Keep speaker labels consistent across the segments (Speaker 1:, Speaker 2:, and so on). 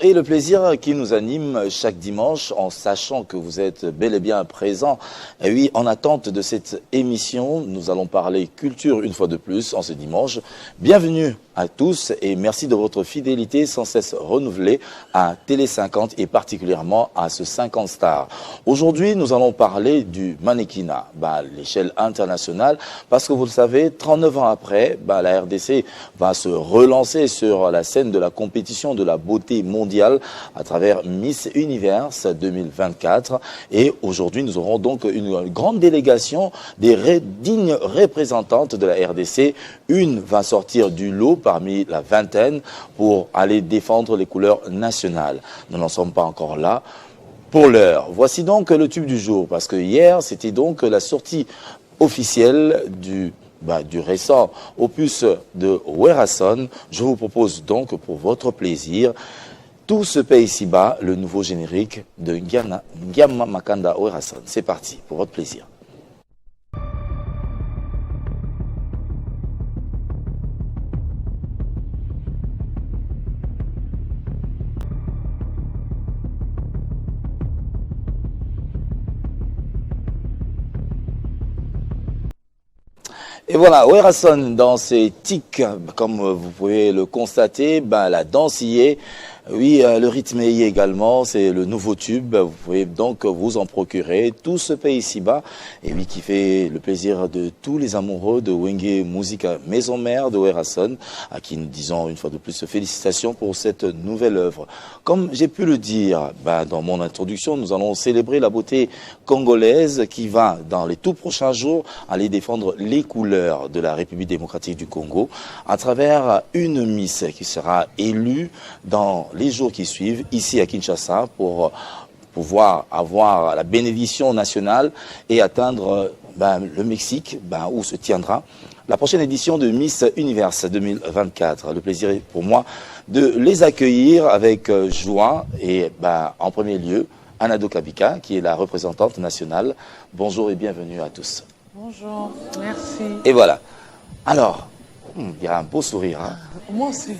Speaker 1: et le plaisir qui nous anime chaque dimanche en sachant que vous êtes bel et bien présents. Et oui, en attente de cette émission, nous allons parler culture une fois de plus en ce dimanche. Bienvenue à tous et merci de votre fidélité sans cesse renouvelée à Télé 50 et particulièrement à ce 50 Stars. Aujourd'hui, nous allons parler du mannequinat à l'échelle internationale parce que vous le savez, 39 ans après, la RDC va se relancer sur la scène de la compétition de la beauté mondiale à travers Miss Univers 2024 et aujourd'hui, nous aurons donc une grande délégation des dignes représentantes de la RDC. Une va sortir du lot parmi la vingtaine pour aller défendre les couleurs nationales. Nous n'en sommes pas encore là. Pour l'heure, voici donc le tube du jour, parce que hier, c'était donc la sortie officielle du récent opus de Werason. Je vous propose donc pour votre plaisir, Tout se paie ici-bas, le nouveau générique de Ngiama Makanda Werason. C'est parti, pour votre plaisir. Et voilà, Werason dans ses tics, comme vous pouvez le constater, la danse y est. Oui, le rythme y est également, c'est le nouveau tube, vous pouvez donc vous en procurer. Tout se paie ici-bas, et oui, qui fait le plaisir de tous les amoureux de Wenge Musique Maison Mère de Werason, à qui nous disons une fois de plus félicitations pour cette nouvelle œuvre. Comme j'ai pu le dire dans mon introduction, nous allons célébrer la beauté congolaise qui va, dans les tout prochains jours, aller défendre les couleurs de la République démocratique du Congo à travers une Miss qui sera élue dans les jours qui suivent, ici à Kinshasa, pour pouvoir avoir la bénédiction nationale et atteindre le Mexique, où se tiendra la prochaine édition de Miss Univers 2024. Le plaisir est pour moi de les accueillir avec joie et en premier lieu, Anado Kabika, qui est la représentante nationale. Bonjour et bienvenue à tous.
Speaker 2: Bonjour, merci.
Speaker 1: Et voilà. Alors, il y a un beau sourire. Hein.
Speaker 2: Moi aussi.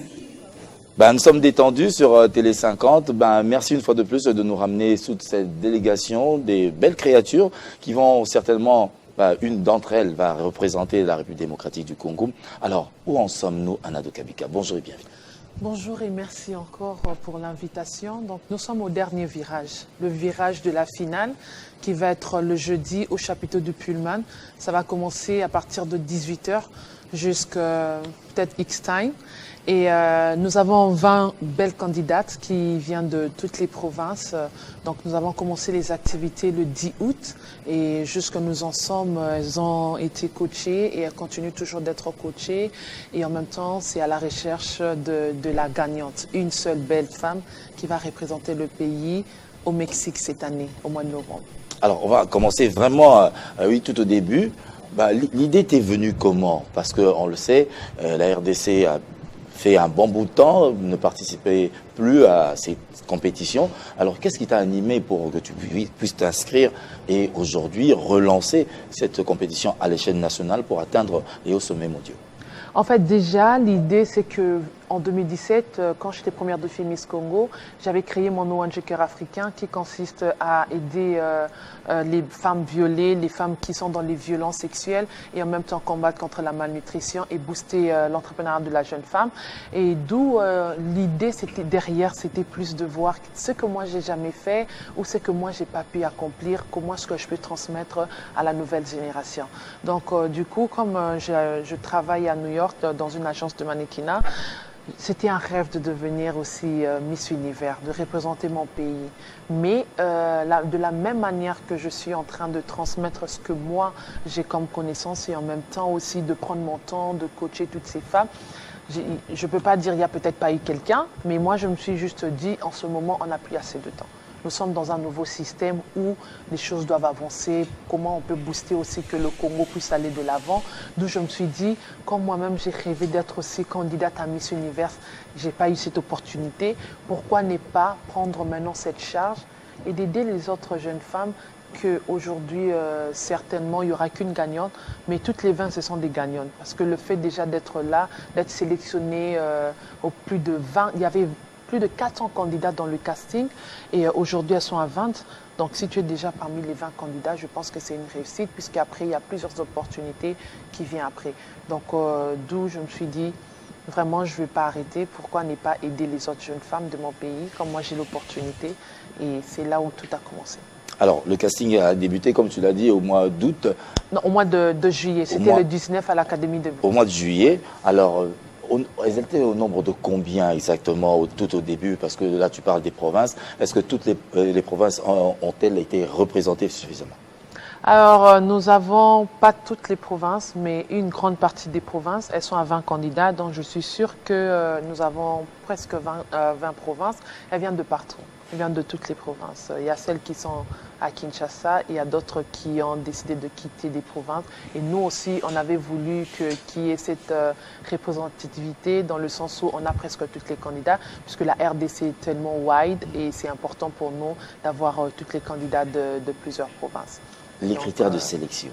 Speaker 1: Nous sommes détendus sur Télé 50. Merci une fois de plus de nous ramener toute cette délégation, des belles créatures qui vont certainement, une d'entre elles va représenter la République démocratique du Congo. Alors, où en sommes-nous, Anado Kabika? Bonjour et bienvenue.
Speaker 2: Bonjour et merci encore pour l'invitation. Donc, nous sommes au dernier virage, le virage de la finale qui va être le jeudi au chapiteau de Pullman. Ça va commencer à partir de 18 h jusqu'à peut-être X-Time. Et nous avons 20 belles candidates qui viennent de toutes les provinces. Donc nous avons commencé les activités le 10 août et jusque nous en sommes, elles ont été coachées et elles continuent toujours d'être coachées. Et en même temps, c'est à la recherche de la gagnante, une seule belle femme qui va représenter le pays au Mexique cette année, au mois de novembre.
Speaker 1: Alors on va commencer vraiment, tout au début. L'idée t'est venue comment? Parce qu'on le sait, la RDC a fait un bon bout de temps, ne participait plus à ces compétitions. Alors, qu'est-ce qui t'a animé pour que tu puisses t'inscrire et aujourd'hui relancer cette compétition à l'échelle nationale pour atteindre les hauts sommets mondiaux?
Speaker 2: En fait, déjà, l'idée, c'est que en 2017, quand j'étais première de filles Miss Congo, j'avais créé mon ONG Cœur Africain qui consiste à aider les femmes violées, les femmes qui sont dans les violences sexuelles et en même temps combattre contre la malnutrition et booster l'entrepreneuriat de la jeune femme. Et d'où l'idée, c'était plus de voir ce que moi j'ai jamais fait ou ce que moi j'ai pas pu accomplir, comment est-ce que je peux transmettre à la nouvelle génération. Donc du coup, comme je travaille à New York dans une agence de mannequinat, c'était un rêve de devenir aussi Miss Univers, de représenter mon pays. Mais de la même manière que je suis en train de transmettre ce que moi j'ai comme connaissance et en même temps aussi de prendre mon temps, de coacher toutes ces femmes, je ne peux pas dire il n'y a peut-être pas eu quelqu'un, mais moi je me suis juste dit en ce moment on n'a plus assez de temps. Nous sommes dans un nouveau système où les choses doivent avancer, comment on peut booster aussi que le Congo puisse aller de l'avant. D'où je me suis dit, comme moi-même j'ai rêvé d'être aussi candidate à Miss Univers, je n'ai pas eu cette opportunité, pourquoi ne pas prendre maintenant cette charge et d'aider les autres jeunes femmes qu'aujourd'hui, certainement, il n'y aura qu'une gagnante, mais toutes les 20, ce sont des gagnantes. Parce que le fait déjà d'être là, d'être sélectionnée au plus de 20, il y avait plus de 400 candidats dans le casting et aujourd'hui, elles sont à 20. Donc, si tu es déjà parmi les 20 candidats, je pense que c'est une réussite puisqu'après, il y a plusieurs opportunités qui viennent après. Donc, d'où je me suis dit, vraiment, je ne vais pas arrêter. Pourquoi ne pas aider les autres jeunes femmes de mon pays comme moi j'ai l'opportunité? Et c'est là où tout a commencé.
Speaker 1: Alors, le casting a débuté, comme tu l'as dit, au mois d'août.
Speaker 2: Non, au mois de juillet. C'était le 19 à l'Académie de Bruxelles.
Speaker 1: Au mois de juillet. Alors, elles étaient au nombre de combien exactement tout au début? Parce que là, tu parles des provinces. Est-ce que toutes les provinces ont-elles été représentées suffisamment?
Speaker 2: Alors, nous n'avons pas toutes les provinces, mais une grande partie des provinces. Elles sont à 20 candidats, donc je suis sûre que nous avons presque 20 provinces. Elles viennent de partout. Elles viennent de toutes les provinces. Il y a celles qui sont à Kinshasa, il y a d'autres qui ont décidé de quitter des provinces. Et nous aussi, on avait voulu qu'il y ait cette représentativité dans le sens où on a presque tous les candidats, puisque la RDC est tellement wide et c'est important pour nous d'avoir tous les candidats de plusieurs provinces.
Speaker 1: Les critères de sélection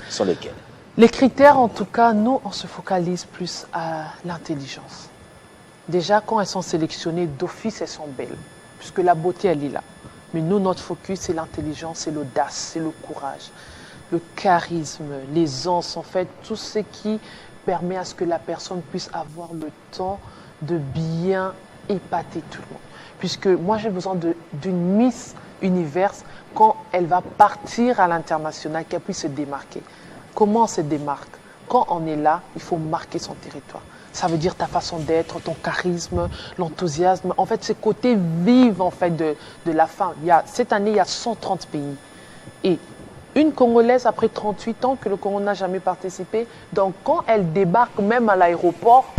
Speaker 1: sont lesquels?
Speaker 2: Les critères, en tout cas, nous, on se focalise plus à l'intelligence. Déjà, quand elles sont sélectionnées, d'office, elles sont belles, puisque la beauté, elle est là. Mais nous, notre focus, c'est l'intelligence, c'est l'audace, c'est le courage, le charisme, l'aisance, en fait, tout ce qui permet à ce que la personne puisse avoir le temps de bien épater tout le monde. Puisque moi, j'ai besoin d'une Miss Univers quand elle va partir à l'international, qu'elle puisse se démarquer. Comment on se démarque? Quand on est là, il faut marquer son territoire. Ça veut dire ta façon d'être, ton charisme, l'enthousiasme. En fait, ce côté vif en fait, de la femme. Cette année, il y a 130 pays. Et une Congolaise, après 38 ans que le Congo n'a jamais participé, donc quand elle débarque même à l'aéroport,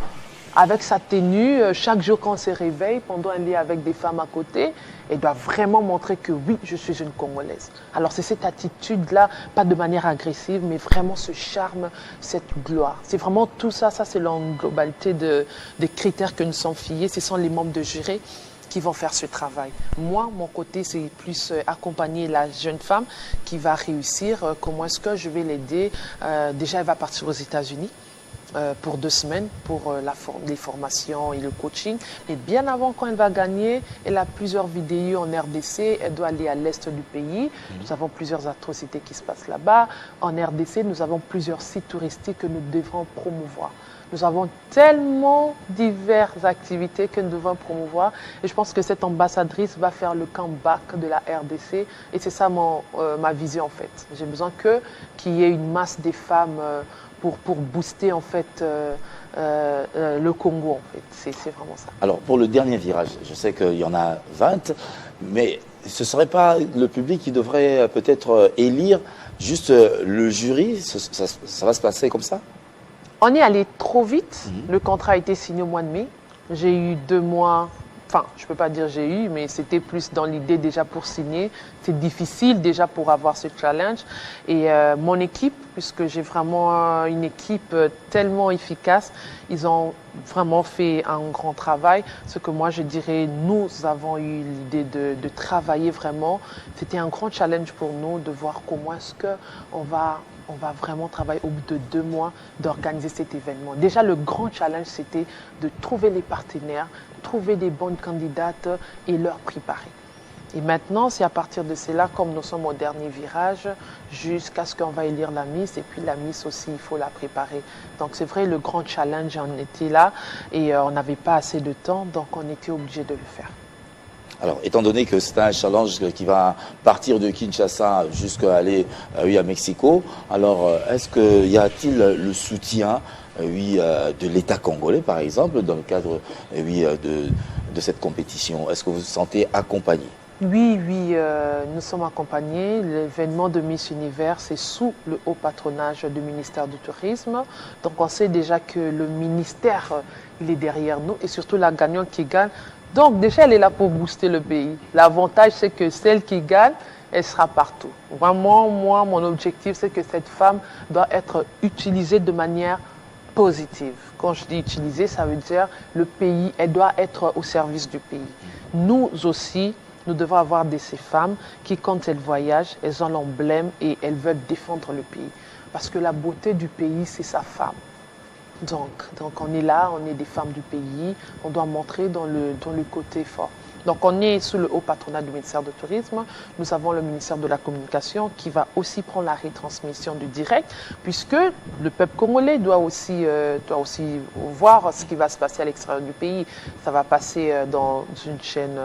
Speaker 2: avec sa tenue, chaque jour quand on se réveille, pendant qu'elle est avec des femmes à côté, elle doit vraiment montrer que oui, je suis une Congolaise. Alors c'est cette attitude-là, pas de manière agressive, mais vraiment ce charme, cette gloire. C'est vraiment tout ça, ça c'est l'englobalité des critères que nous sommes fiés. Ce sont les membres de jury qui vont faire ce travail. Moi, mon côté, c'est plus accompagner la jeune femme qui va réussir. Comment est-ce que je vais l'aider? Déjà, elle va partir aux États-Unis pour 2 semaines pour les formations et le coaching. Mais bien avant, quand elle va gagner, elle a plusieurs vidéos en RDC. Elle doit aller à l'est du pays. Nous avons plusieurs atrocités qui se passent là-bas. En RDC, nous avons plusieurs sites touristiques que nous devrons promouvoir. Nous avons tellement diverses activités que nous devons promouvoir. Et je pense que cette ambassadrice va faire le comeback de la RDC. Et c'est ça ma vision en fait. J'ai besoin qu'il y ait une masse des femmes pour booster en fait le Congo en fait. C'est vraiment ça.
Speaker 1: Alors pour le dernier virage, je sais qu'il y en a 20, mais ce ne serait pas le public qui devrait peut-être élire juste le jury? Ça va se passer comme ça?
Speaker 2: On est allé trop vite. Le contrat a été signé au mois de mai. J'ai eu 2 mois. Enfin, je ne peux pas dire j'ai eu, mais c'était plus dans l'idée déjà pour signer. C'est difficile déjà pour avoir ce challenge. Et mon équipe, puisque j'ai vraiment une équipe tellement efficace, ils ont vraiment fait un grand travail. Ce que moi je dirais, nous avons eu l'idée de travailler vraiment. C'était un grand challenge pour nous de voir comment est-ce qu'on va vraiment travailler au bout de 2 mois d'organiser cet événement. Déjà, le grand challenge, c'était de trouver les partenaires, trouver des bonnes candidates et leur préparer. Et maintenant, c'est à partir de cela, comme nous sommes au dernier virage, jusqu'à ce qu'on va élire la Miss. Et puis la Miss aussi, il faut la préparer. Donc c'est vrai, le grand challenge en était là et on n'avait pas assez de temps, donc on était obligé de le faire.
Speaker 1: Alors, étant donné que c'est un challenge qui va partir de Kinshasa jusqu'à aller à Mexico, alors est-ce qu'il y a-t-il le soutien de l'État congolais, par exemple, dans le cadre de cette compétition? Est-ce que vous vous sentez accompagné?
Speaker 2: Oui, nous sommes accompagnés. L'événement de Miss Univers est sous le haut patronage du ministère du Tourisme. Donc on sait déjà que le ministère, il est derrière nous et surtout la gagnante qui gagne. Donc déjà, elle est là pour booster le pays. L'avantage, c'est que celle qui gagne, elle sera partout. Vraiment, moi, mon objectif, c'est que cette femme doit être utilisée de manière positive. Quand je dis utiliser, ça veut dire le pays, elle doit être au service du pays. Nous aussi, nous devons avoir ces femmes qui, quand elles voyagent, elles ont l'emblème et elles veulent défendre le pays. Parce que la beauté du pays, c'est sa femme. Donc on est là, on est des femmes du pays, on doit montrer dans le côté fort. Donc on est sous le haut patronat du ministère du Tourisme. Nous avons le ministère de la Communication qui va aussi prendre la retransmission du direct, puisque le peuple congolais doit aussi voir ce qui va se passer à l'extérieur du pays. Ça va passer dans une chaîne,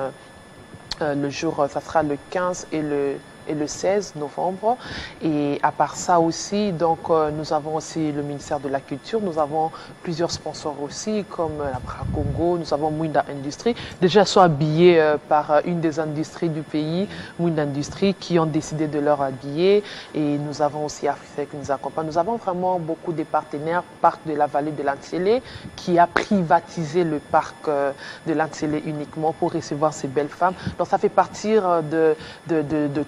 Speaker 2: le jour, ça sera le 15 et le 16 novembre. Et à part ça aussi, donc, nous avons aussi le ministère de la Culture, nous avons plusieurs sponsors aussi, comme la Bra Congo, nous avons Mwinda Industrie. Déjà, sont habillés par une des industries du pays, Mwinda Industrie, qui ont décidé de leur habiller. Et nous avons aussi Africa qui nous accompagne. Nous avons vraiment beaucoup de partenaires, Parc de la Vallée de l'Antiélé, qui a privatisé le parc de l'Antiélé uniquement pour recevoir ces belles femmes. Donc, ça fait partie de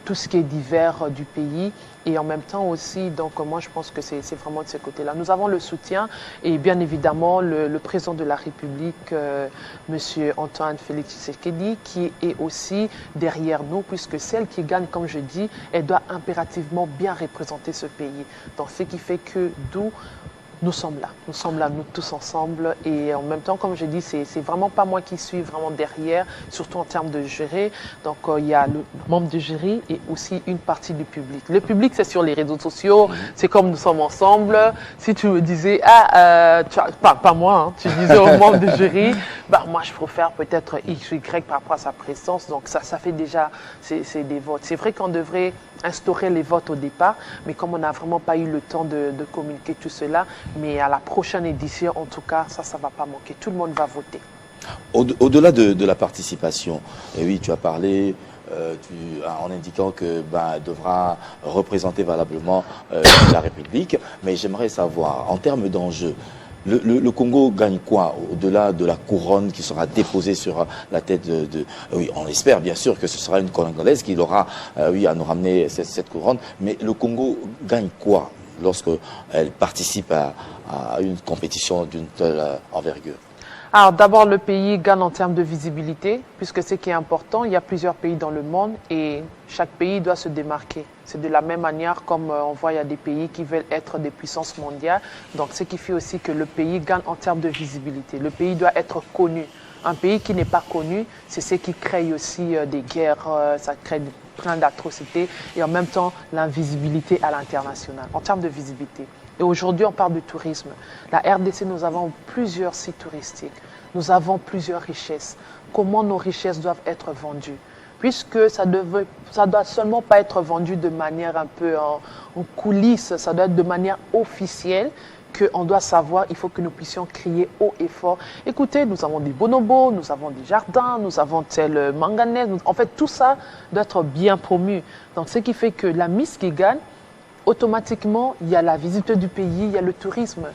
Speaker 2: tout ce qui est divers du pays. Et en même temps aussi, donc moi je pense que c'est vraiment de ce côté-là. Nous avons le soutien et bien évidemment le président de la République, Monsieur Antoine Félix Tshisekedi, qui est aussi derrière nous, puisque celle qui gagne, comme je dis, elle doit impérativement bien représenter ce pays. Donc ce qui fait que d'où nous sommes là, nous tous ensemble. Et en même temps, comme je dis, c'est vraiment pas moi qui suis vraiment derrière, surtout en termes de jury. Donc, il y a le membre du jury et aussi une partie du public. Le public, c'est sur les réseaux sociaux, c'est comme nous sommes ensemble. Si tu me disais, pas moi, hein, tu disais au membre du jury, bah, moi, je préfère peut-être X ou Y par rapport à sa présence. Donc, ça fait déjà, c'est des votes. C'est vrai qu'on devrait instaurer les votes au départ, mais comme on n'a vraiment pas eu le temps de communiquer tout cela, mais à la prochaine édition, en tout cas, ça ne va pas manquer. Tout le monde va voter.
Speaker 1: Au-delà de la participation, et oui, tu as parlé en indiquant que devra représenter valablement la République, mais j'aimerais savoir, en termes d'enjeux, le Congo gagne quoi au-delà de la couronne qui sera déposée sur la tête oui, on espère bien sûr que ce sera une congolaise qui aura à nous ramener cette couronne, mais le Congo gagne quoi lorsqu'elle participe à une compétition d'une telle envergure?
Speaker 2: Alors d'abord, le pays gagne en termes de visibilité, puisque ce qui est important, il y a plusieurs pays dans le monde et chaque pays doit se démarquer. C'est de la même manière comme on voit, il y a des pays qui veulent être des puissances mondiales. Donc ce qui fait aussi que le pays gagne en termes de visibilité. Le pays doit être connu. Un pays qui n'est pas connu, c'est ce qui crée aussi des guerres, ça crée plein d'atrocités et en même temps l'invisibilité à l'international, en termes de visibilité. Et aujourd'hui, on parle du tourisme. La RDC, nous avons plusieurs sites touristiques, nous avons plusieurs richesses. Comment nos richesses doivent être vendues? Puisque ça doit seulement pas être vendu de manière un peu en coulisses, ça doit être de manière officielle, qu'on doit savoir, il faut que nous puissions crier haut et fort. Écoutez, nous avons des bonobos, nous avons des jardins, nous avons tel manganèse. En fait, tout ça doit être bien promu. Donc, ce qui fait que la Miss qui gagne, automatiquement, il y a la visite du pays, il y a le tourisme.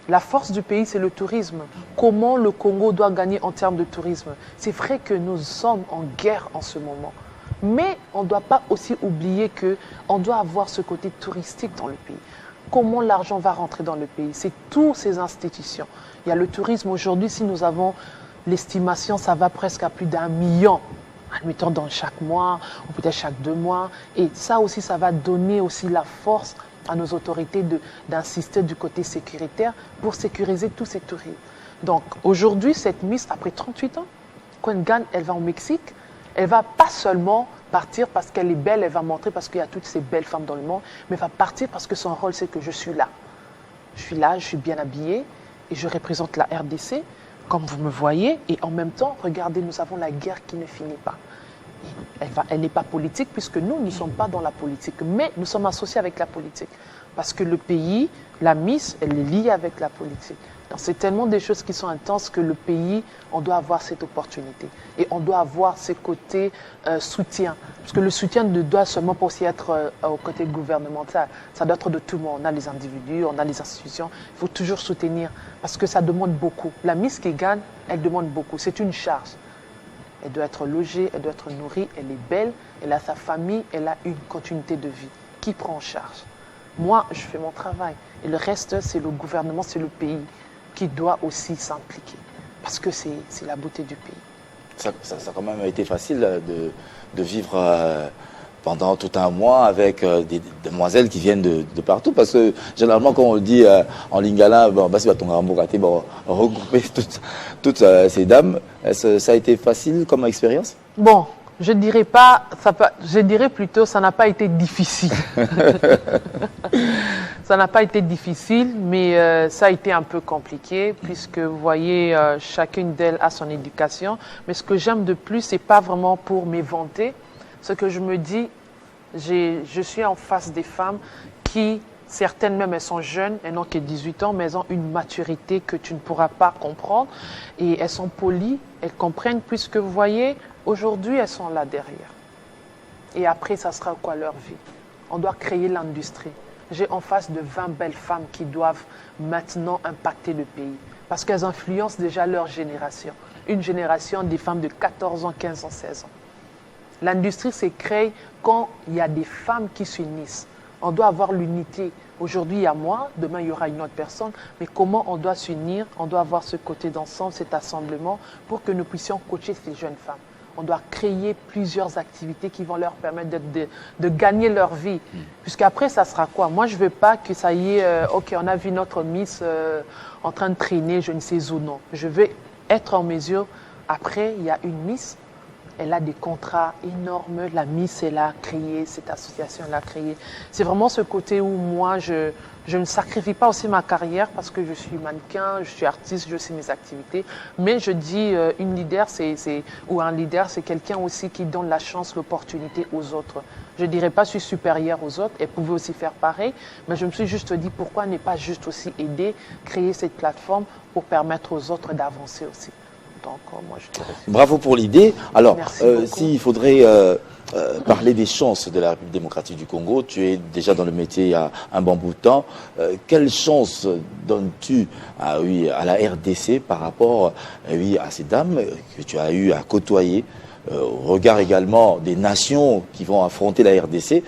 Speaker 2: La force du pays, c'est le tourisme. Comment le Congo doit gagner en termes de tourisme? C'est vrai que nous sommes en guerre en ce moment. Mais on ne doit pas aussi oublier qu'on doit avoir ce côté touristique dans le pays. Comment l'argent va rentrer dans le pays? C'est toutes ces institutions. Il y a le tourisme aujourd'hui, si nous avons l'estimation, ça va presque à plus d'1 million, admettons dans chaque mois, ou peut-être chaque 2 mois. Et ça aussi, ça va donner aussi la force à nos autorités d'insister du côté sécuritaire pour sécuriser tous ces touristes. Donc aujourd'hui, cette Miss, après 38 ans, quand elle gagne, elle va au Mexique. Elle ne va pas seulement partir parce qu'elle est belle, elle va montrer parce qu'il y a toutes ces belles femmes dans le monde, mais elle va partir parce que son rôle, c'est que je suis là. Je suis là, je suis bien habillée et je représente la RDC, comme vous me voyez. Et en même temps, regardez, nous avons la guerre qui ne finit pas. Elle n'est pas politique puisque nous ne sommes pas dans la politique, mais nous sommes associés avec la politique. Parce que le pays, la Miss, elle est liée avec la politique. C'est tellement des choses qui sont intenses que le pays, on doit avoir cette opportunité. Et on doit avoir ce côté soutien. Parce que le soutien ne doit seulement pas aussi être au côté gouvernemental. Ça doit être de tout le monde. On a les individus, on a les institutions. Il faut toujours soutenir parce que ça demande beaucoup. La Miss qui gagne, elle demande beaucoup. C'est une charge. Elle doit être logée, elle doit être nourrie, elle est belle, elle a sa famille, elle a une continuité de vie. Qui prend en charge? Moi, je fais mon travail. Et le reste, c'est le gouvernement, c'est le pays qui doit aussi s'impliquer. Parce que c'est la beauté du pays.
Speaker 1: Ça a quand même été facile de vivre pendant tout un mois avec des demoiselles qui viennent de partout. Parce que généralement, quand on le dit en lingala, bon, bah, c'est ton bon, regrouper toutes ces dames, ça a été facile comme expérience?
Speaker 2: Bon, je dirais pas, je dirais plutôt ça n'a pas été difficile. Ça n'a pas été difficile, mais ça a été un peu compliqué puisque vous voyez, chacune d'elles a son éducation. Mais ce que j'aime de plus, c'est pas vraiment pour m'éventer. Ce que je me dis, je suis en face des femmes qui, certaines même, elles sont jeunes, elles n'ont que 18 ans, mais elles ont une maturité que tu ne pourras pas comprendre. Et elles sont polies, elles comprennent puisque vous voyez, aujourd'hui, elles sont là derrière. Et après, ça sera quoi leur vie? On doit créer l'industrie. J'ai en face de 20 belles femmes qui doivent maintenant impacter le pays parce qu'elles influencent déjà leur génération. Une génération des femmes de 14 ans, 15 ans, 16 ans. L'industrie se crée quand il y a des femmes qui s'unissent. On doit avoir l'unité. Aujourd'hui, il y a moi, demain, il y aura une autre personne. Mais comment on doit s'unir? On doit avoir ce côté d'ensemble, cet assemblement pour que nous puissions coacher ces jeunes femmes. On doit créer plusieurs activités qui vont leur permettre de gagner leur vie. Puisqu'après, ça sera quoi? Moi, je ne veux pas que ça y est, OK, on a vu notre Miss en train de traîner, je ne sais où, non. Je veux être en mesure. Après, il y a une Miss, elle a des contrats énormes. La Miss, elle a créé, cette association, elle a créé. C'est vraiment ce côté où moi, je ne sacrifie pas aussi ma carrière parce que je suis mannequin, je suis artiste, je sais mes activités. Mais je dis, une leader, ou un leader, c'est quelqu'un aussi qui donne la chance, l'opportunité aux autres. Je ne dirais pas que je suis supérieure aux autres, elle pouvait aussi faire pareil, mais je me suis juste dit pourquoi ne pas juste aussi aider, créer cette plateforme pour permettre aux autres d'avancer aussi. Donc, moi, je dirais...
Speaker 1: Bravo pour l'idée. Alors,
Speaker 2: s'il
Speaker 1: faudrait parler des chances de la République démocratique du Congo, tu es déjà dans le métier il y a un bon bout de temps. Quelle chance donnes-tu à la RDC par rapport à ces dames que tu as eu à côtoyer, au regard également des nations qui vont affronter la RDC?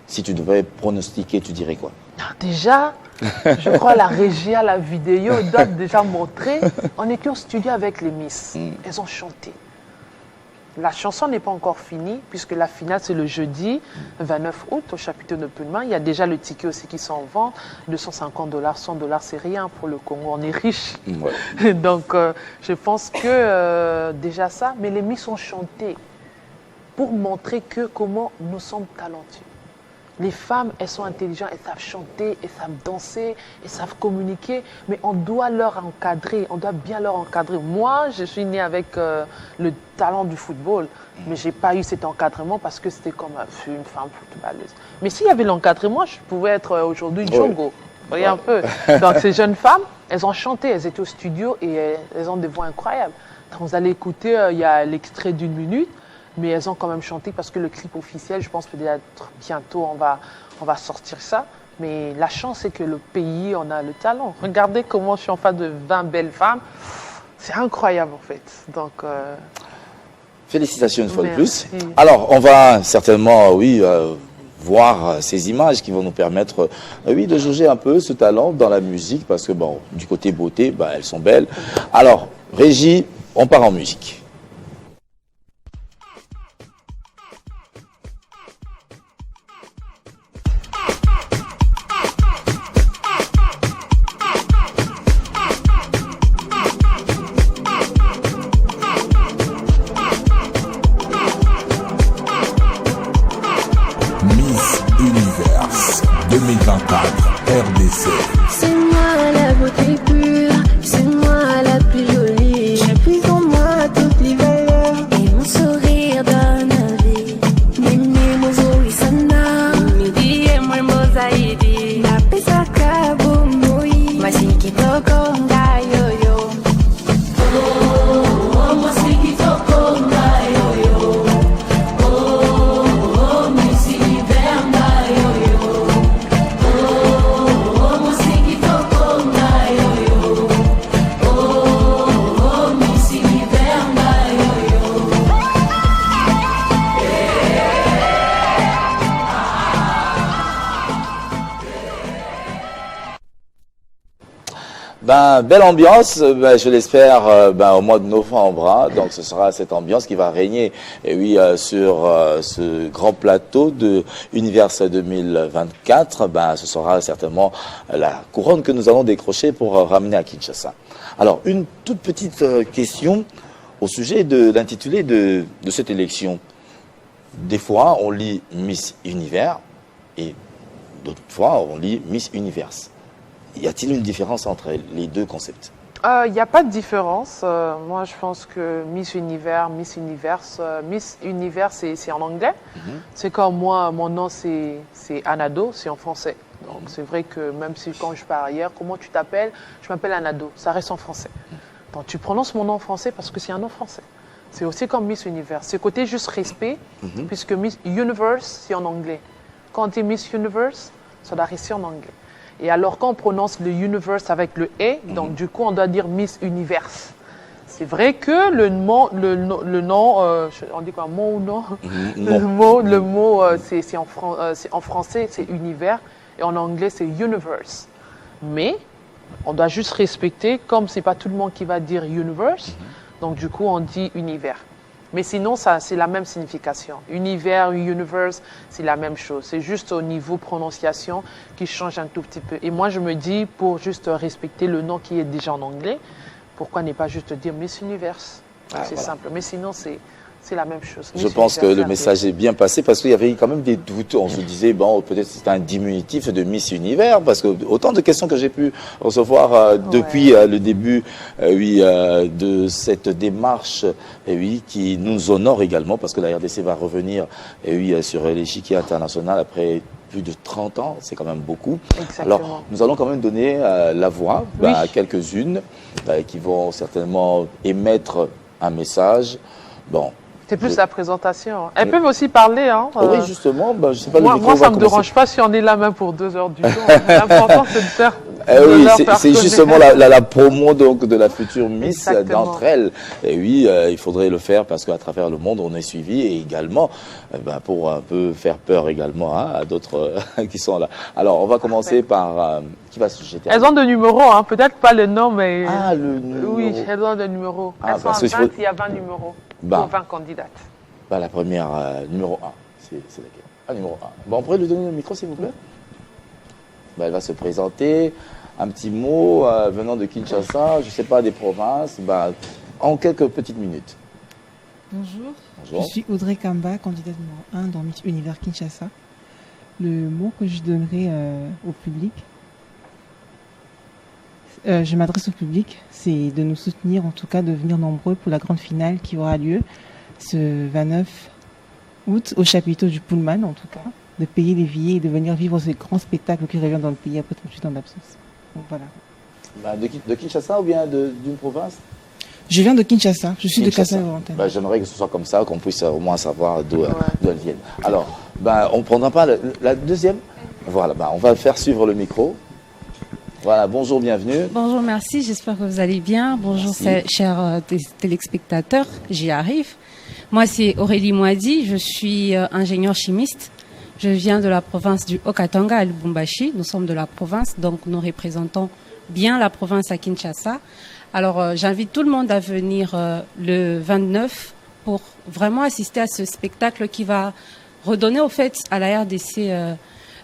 Speaker 1: Si tu devais pronostiquer, tu dirais quoi?
Speaker 2: Déjà, je crois la régie à la vidéo doit déjà montrer. On était au studio avec les Miss. Elles ont chanté. La chanson n'est pas encore finie, puisque la finale, c'est le jeudi 29 août au chapiteau de Pullman. Il y a déjà le ticket aussi qui s'en vend. 250 $, 100 $, c'est rien pour le Congo. On est riche. Ouais. Donc, je pense que déjà ça. Mais les Miss ont chanté pour montrer comment nous sommes talentueux. Les femmes, elles sont intelligentes, elles savent chanter, elles savent danser, elles savent communiquer, mais on doit leur encadrer, on doit bien leur encadrer. Moi, je suis née avec le talent du football, mais je n'ai pas eu cet encadrement parce que c'était comme une femme footballeuse. Mais s'il y avait l'encadrement, je pouvais être aujourd'hui Djongo. Vous voyez un peu. Donc ces jeunes femmes, elles ont chanté, elles étaient au studio et elles ont des voix incroyables. Donc, vous allez écouter, il y a l'extrait d'1 minute. Mais elles ont quand même chanté parce que le clip officiel, je pense peut-être bientôt, on va sortir ça. Mais la chance, c'est que le pays, on a le talent. Regardez comment je suis en face de 20 belles femmes. C'est incroyable, en fait. Donc,
Speaker 1: félicitations une fois de plus. Alors, on va certainement, voir ces images qui vont nous permettre, de jauger un peu ce talent dans la musique. Parce que, bon, du côté beauté, elles sont belles. Alors, Régie, on part en musique.
Speaker 3: Univers 2024 RDC.
Speaker 4: C'est moi la beauté pure, c'est moi la plus jolie. J'ai pris en moi toutes les valeurs et mon sourire donne la vie. Mimi mozo isana, midi et moi mozaidi. La pesa kabumui, masiki toko nga yo yo. Oh, masiki toko nga yo yo. Oh, missy verna yo yo. Oh, musiki toko nga yo yo. Oh, missy verna yo yo.
Speaker 1: Belle ambiance, je l'espère, au mois de novembre. Hein. Donc, ce sera cette ambiance qui va régner, et oui, sur ce grand plateau de Univers 2024. Ce sera certainement la couronne que nous allons décrocher pour ramener à Kinshasa. Alors, une toute petite question au sujet de l'intitulé de cette élection. Des fois, on lit Miss Univers et d'autres fois, on lit Miss Univers. Y a-t-il une différence entre les deux concepts?
Speaker 2: Il n'y a pas de différence. Moi, je pense que Miss Univers, c'est en anglais. C'est comme moi, mon nom, c'est Anado, c'est en français. Donc, c'est vrai que même si quand je pars ailleurs, comment tu t'appelles? Je m'appelle Anado, ça reste en français. Donc, tu prononces mon nom en français parce que c'est un nom français. C'est aussi comme Miss Univers. C'est côté juste respect, puisque Miss Universe, c'est en anglais. Quand on dit Miss Universe, ça doit rester en anglais. Et alors, quand on prononce le universe avec le « et », donc du coup, on doit dire Miss Universe. C'est vrai que le nom, on dit quoi, mot ou non? Le mot, c'est en français, c'est univers, et en anglais, c'est universe. Mais, on doit juste respecter, comme c'est pas tout le monde qui va dire universe, donc du coup, on dit univers. Mais sinon, c'est la même signification. Univers, universe, c'est la même chose. C'est juste au niveau prononciation qui change un tout petit peu. Et moi, je me dis, pour juste respecter le nom qui est déjà en anglais, pourquoi ne pas juste dire Miss Universe? C'est simple. Mais sinon, c'est la même chose.
Speaker 1: Je pense que le message est bien passé parce qu'il y avait quand même des doutes. On se disait, peut-être c'est un diminutif de Miss Univers parce que autant de questions que j'ai pu recevoir depuis le début de cette démarche qui nous honore également parce que la RDC va revenir sur l'échiquier international après plus de 30 ans, c'est quand même beaucoup.
Speaker 2: Exactement.
Speaker 1: Alors, nous allons quand même donner la voix à quelques-unes qui vont certainement émettre un message.
Speaker 2: C'est plus la présentation. Elles peuvent aussi parler. Hein,
Speaker 1: oui, justement. Je sais pas,
Speaker 2: moi, ça ne me dérange pas si on est là même pour 2 heures du jour. L'important, c'est de faire.
Speaker 1: C'est justement la promo donc, de la future Miss d'entre elles. Et oui, il faudrait le faire parce qu'à travers le monde, on est suivi et également pour un peu faire peur également à d'autres qui sont là. Alors, on va commencer par... qui va se jeter?
Speaker 2: Elles ont des numéros, hein, peut-être pas le nom, mais...
Speaker 1: Ah, le numéro.
Speaker 2: Oui, elles ont des numéros. Elles sont à 20, il y a 20 numéros pour 20 candidates.
Speaker 1: La première, numéro 1, c'est laquelle? Ah, numéro 1. On pourrait lui donner le micro, s'il vous plaît? Elle va se présenter. Un petit mot venant de Kinshasa, je ne sais pas, des provinces, en quelques petites minutes.
Speaker 5: Bonjour.
Speaker 1: Bonjour.
Speaker 5: Je suis Audrey Kamba, candidate numéro 1 dans Miss Univers Kinshasa. Le mot que je donnerai au public, je m'adresse au public, c'est de nous soutenir, en tout cas de venir nombreux pour la grande finale qui aura lieu ce 29 août au chapiteau du Pullman, en tout cas, de payer les billets et de venir vivre ce grand spectacle qui revient dans le pays après 38 ans d'absence. Donc voilà.
Speaker 1: De Kinshasa ou bien d'une province?
Speaker 5: Je viens de Kinshasa, je suis
Speaker 1: Kinshasa.
Speaker 5: de Kassai-Oriental.
Speaker 1: J'aimerais que ce soit comme ça, qu'on puisse au moins savoir d'où elles viennent. Alors, on ne prendra pas la deuxième. Voilà, on va faire suivre le micro. Voilà, bonjour, bienvenue.
Speaker 6: Bonjour, merci, j'espère que vous allez bien. Bonjour, chers téléspectateurs, j'y arrive. Moi, c'est Aurélie Moadi, je suis ingénieure chimiste. Je viens de la province du Haut-Katanga à Lubumbashi. Nous sommes de la province, donc nous représentons bien la province à Kinshasa. Alors, j'invite tout le monde à venir le 29 pour vraiment assister à ce spectacle qui va redonner au fait à la RDC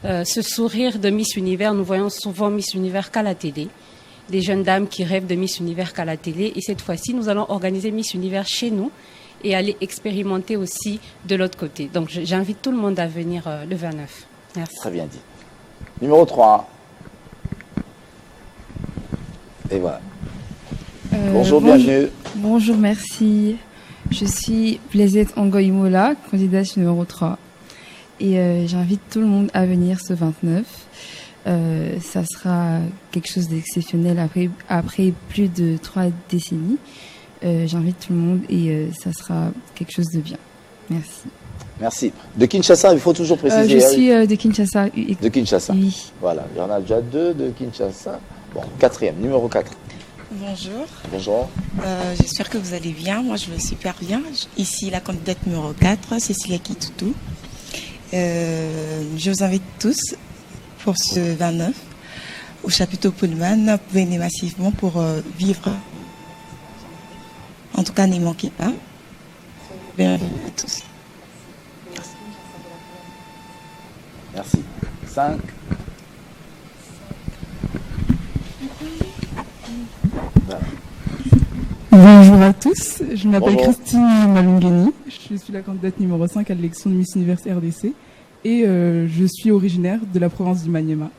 Speaker 6: ce sourire de Miss Univers. Nous voyons souvent Miss Univers qu'à la télé. Des jeunes dames qui rêvent de Miss Univers qu'à la télé. Et cette fois-ci, nous allons organiser Miss Univers chez nous et aller expérimenter aussi de l'autre côté. Donc, j'invite tout le monde à venir le 29. Merci.
Speaker 1: Très bien dit. Numéro 3. Et voilà. Bonjour, bienvenue.
Speaker 7: Bonjour, merci. Je suis Blaisette Angoïmola, candidate numéro 3. Et j'invite tout le monde à venir ce 29. Ça sera quelque chose d'exceptionnel après plus de 3 décennies. J'invite tout le monde et ça sera quelque chose de bien. Merci.
Speaker 1: Merci. De Kinshasa, il faut toujours préciser.
Speaker 7: Je suis de Kinshasa.
Speaker 1: De Kinshasa.
Speaker 7: Oui.
Speaker 1: Voilà, il y en a déjà 2 de Kinshasa. Bon, 4e, numéro 4.
Speaker 8: Bonjour.
Speaker 1: Bonjour.
Speaker 8: J'espère que vous allez bien. Moi, je vais super bien. Ici, la candidate numéro 4, Cécilia Kitoutou. Je vous invite tous pour ce 29 au chapiteau Pullman. Venez massivement pour vivre. En tout cas, n'y manquez pas. Bienvenue à tous.
Speaker 1: Merci. 5.
Speaker 9: Bonjour à tous, je m'appelle
Speaker 1: Bonjour.
Speaker 9: Christine Malungeni, je suis la candidate numéro 5 à l'élection de Miss Univers RDC et je suis originaire de la province du Maniema.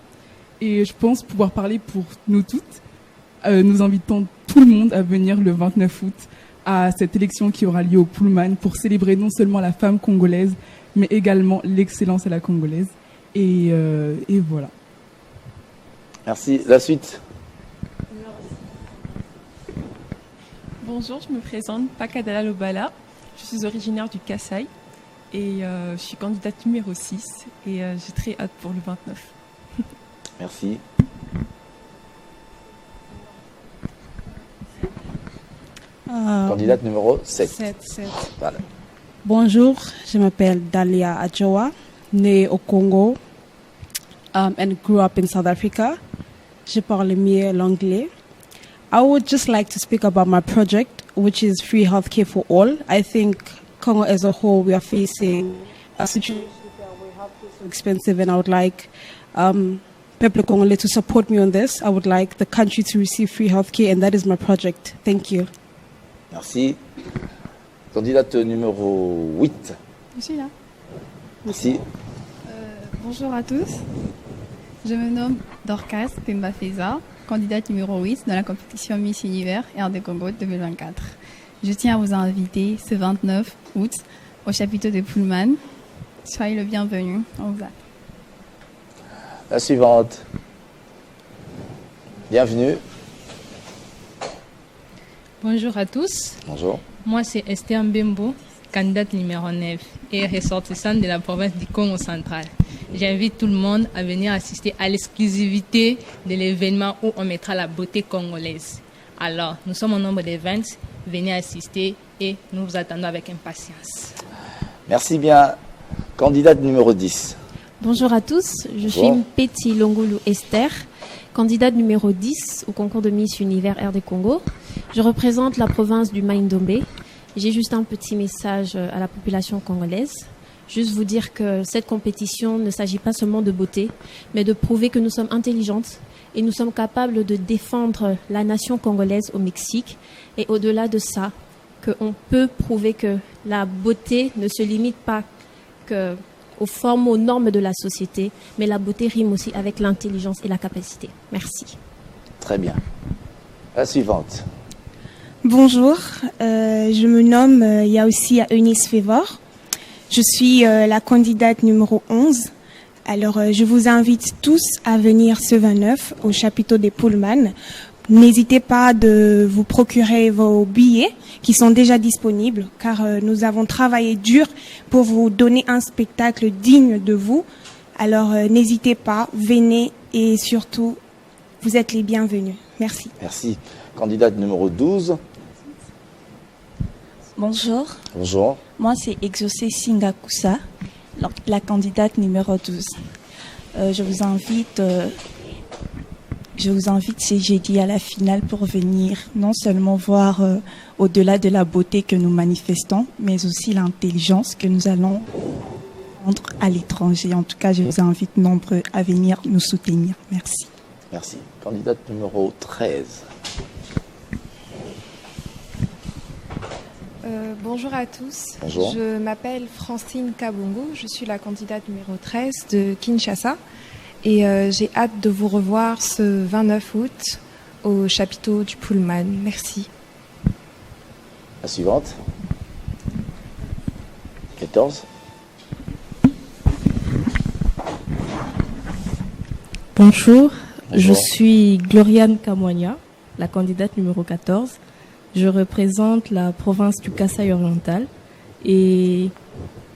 Speaker 9: Et je pense pouvoir parler pour nous toutes. Nous invitons tout le monde à venir le 29 août à cette élection qui aura lieu au Pullman pour célébrer non seulement la femme congolaise, mais également l'excellence à la congolaise. Et voilà.
Speaker 1: Merci. La suite.
Speaker 10: Bonjour, je me présente Pakadala Lobala. Je suis originaire du Kasaï et je suis candidate numéro 6 et j'ai très hâte pour le 29.
Speaker 1: Merci. Candidate numéro 7. Voilà.
Speaker 11: Bonjour, je m'appelle Dalia Adjoa, née au Congo and grew up in South Africa. Je parle mieux l'anglais. I would just like to speak about my project, which is free healthcare for all. I think Congo as a whole, we are facing a situation where we healthcare is so expensive, and I would like Peuple Congolais to support me on this. I would like the country to receive free healthcare, and that is my project. Thank you.
Speaker 1: Merci. Candidate numéro 8.
Speaker 7: Je suis là.
Speaker 1: Merci.
Speaker 7: Bonjour à tous. Je me nomme Dorcas Pemba Feza, candidate numéro 8 dans la compétition Miss Univers RD Congo 2024. Je tiens à vous inviter ce 29 août au chapiteau de Pullman. Soyez le bienvenu. On vous attend.
Speaker 1: La suivante. Bienvenue.
Speaker 12: Bonjour à tous.
Speaker 1: Bonjour.
Speaker 12: Moi, c'est Esther Mbembo, candidate numéro 9 et ressortissante de la province du Congo central. J'invite tout le monde à venir assister à l'exclusivité de l'événement où on mettra la beauté congolaise. Alors, nous sommes au nombre de 20. Venez assister et nous vous attendons avec impatience.
Speaker 1: Merci bien. Candidate numéro 10.
Speaker 13: Bonjour à tous, je suis Mpeti Longulu Esther, candidate numéro 10 au concours de Miss Univers RD Congo. Je représente la province du Maïndombe. J'ai juste un petit message à la population congolaise. Juste vous dire que cette compétition ne s'agit pas seulement de beauté, mais de prouver que nous sommes intelligentes et nous sommes capables de défendre la nation congolaise au Mexique. Et au-delà de ça, qu'on peut prouver que la beauté ne se limite pas aux formes, aux normes de la société, mais la beauté rime aussi avec l'intelligence et la capacité. Merci.
Speaker 1: Très bien. La suivante.
Speaker 14: Bonjour, je me nomme Yaoussia Eunice Févor. Je suis la candidate numéro 11. Alors, je vous invite tous à venir ce 29 au chapiteau des Pullman. N'hésitez pas de vous procurer vos billets qui sont déjà disponibles, car nous avons travaillé dur pour vous donner un spectacle digne de vous. Alors, n'hésitez pas, venez et surtout, vous êtes les bienvenus. Merci.
Speaker 1: Merci. Candidate numéro 12.
Speaker 15: Bonjour.
Speaker 1: Bonjour.
Speaker 15: Moi, c'est Exaucé Singakusa, la candidate numéro 12. Je vous invite ce jeudi à la finale pour venir non seulement voir au-delà de la beauté que nous manifestons, mais aussi l'intelligence que nous allons rendre à l'étranger. En tout cas, je vous invite nombreux à venir nous soutenir. Merci.
Speaker 1: Merci. Candidate numéro 13.
Speaker 16: Bonjour à tous.
Speaker 1: Bonjour.
Speaker 16: Je m'appelle Francine Kabongo. Je suis la candidate numéro 13 de Kinshasa. Et j'ai hâte de vous revoir ce 29 août au chapiteau du Pullman. Merci.
Speaker 1: La suivante. 14.
Speaker 17: Bonjour, je suis Gloriane Kamwanya, la candidate numéro 14. Je représente la province du Kasaï oriental et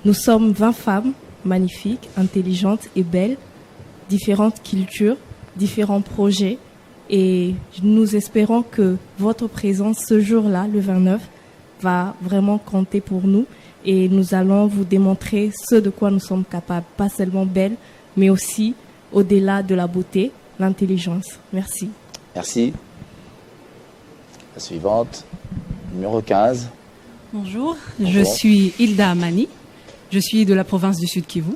Speaker 17: nous sommes 20 femmes magnifiques, intelligentes et belles, différentes cultures, différents projets et nous espérons que votre présence ce jour-là, le 29, va vraiment compter pour nous et nous allons vous démontrer ce de quoi nous sommes capables, pas seulement belles, mais aussi au-delà de la beauté, l'intelligence. Merci.
Speaker 1: Merci. La suivante, numéro 15.
Speaker 18: Bonjour,
Speaker 1: Bonjour.
Speaker 18: je suis Hilda Amani. Je suis de la province du Sud Kivu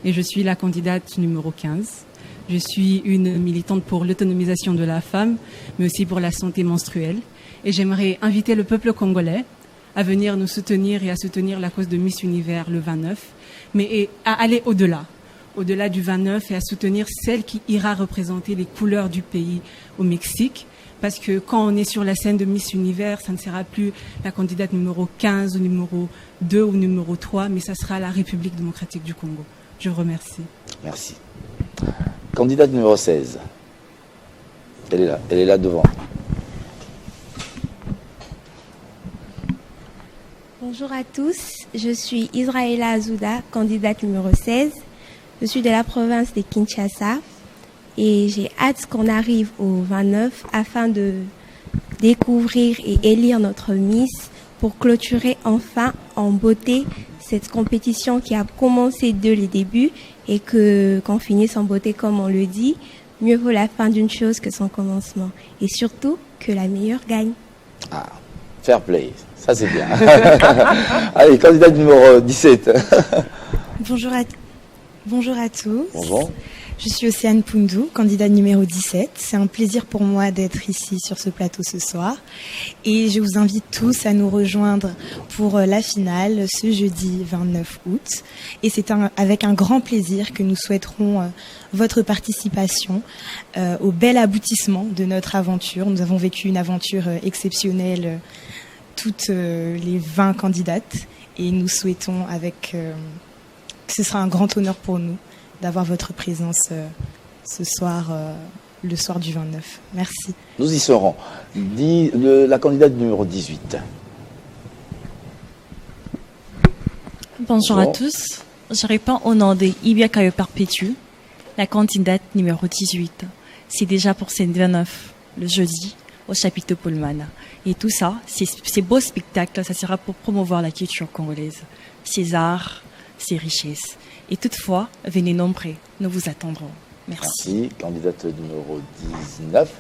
Speaker 18: et je suis la candidate numéro 15. Je suis une militante pour l'autonomisation de la femme, mais aussi pour la santé menstruelle. Et j'aimerais inviter le peuple congolais à venir nous soutenir et à soutenir la cause de Miss Univers le 29, mais à aller au-delà du 29 et à soutenir celle qui ira représenter les couleurs du pays au Mexique. Parce que quand on est sur la scène de Miss Univers, ça ne sera plus la candidate numéro 15 ou numéro 2 ou numéro 3, mais ça sera la République démocratique du Congo. Je vous remercie.
Speaker 1: Merci. Candidate numéro 16. Elle est là devant.
Speaker 19: Bonjour à tous, je suis Israëla Azouda, candidate numéro 16. Je suis de la province de Kinshasa. Et j'ai hâte qu'on arrive au 29 afin de découvrir et élire notre Miss pour clôturer enfin en beauté cette compétition qui a commencé dès le début et qu'on finisse en beauté comme on le dit. Mieux vaut la fin d'une chose que son commencement. Et surtout, que la meilleure gagne.
Speaker 1: Ah, fair play, ça c'est bien. Allez, candidate numéro 17.
Speaker 20: Bonjour à tous.
Speaker 1: Bonjour.
Speaker 20: Je suis Océane Poundou, candidate numéro 17. C'est un plaisir pour moi d'être ici sur ce plateau ce soir. Et je vous invite tous à nous rejoindre pour la finale ce jeudi 29 août. Et c'est avec un grand plaisir que nous souhaiterons votre participation au bel aboutissement de notre aventure. Nous avons vécu une aventure exceptionnelle, toutes les 20 candidates. Et nous souhaitons que ce sera un grand honneur pour nous d'avoir votre présence ce soir, le soir du 29. Merci.
Speaker 1: Nous y serons. La candidate numéro 18.
Speaker 21: Bonjour à tous. Je réponds au nom de Ibiakayo Perpétue, la candidate numéro 18. C'est déjà pour ce 29, le jeudi, au chapiteau Pullman. Et tout ça, ces beaux spectacles, ça sera pour promouvoir la culture congolaise, ses arts, ses richesses. Et toutefois, venez nombreux, nous vous attendrons. Merci.
Speaker 1: Merci. Candidate numéro 19.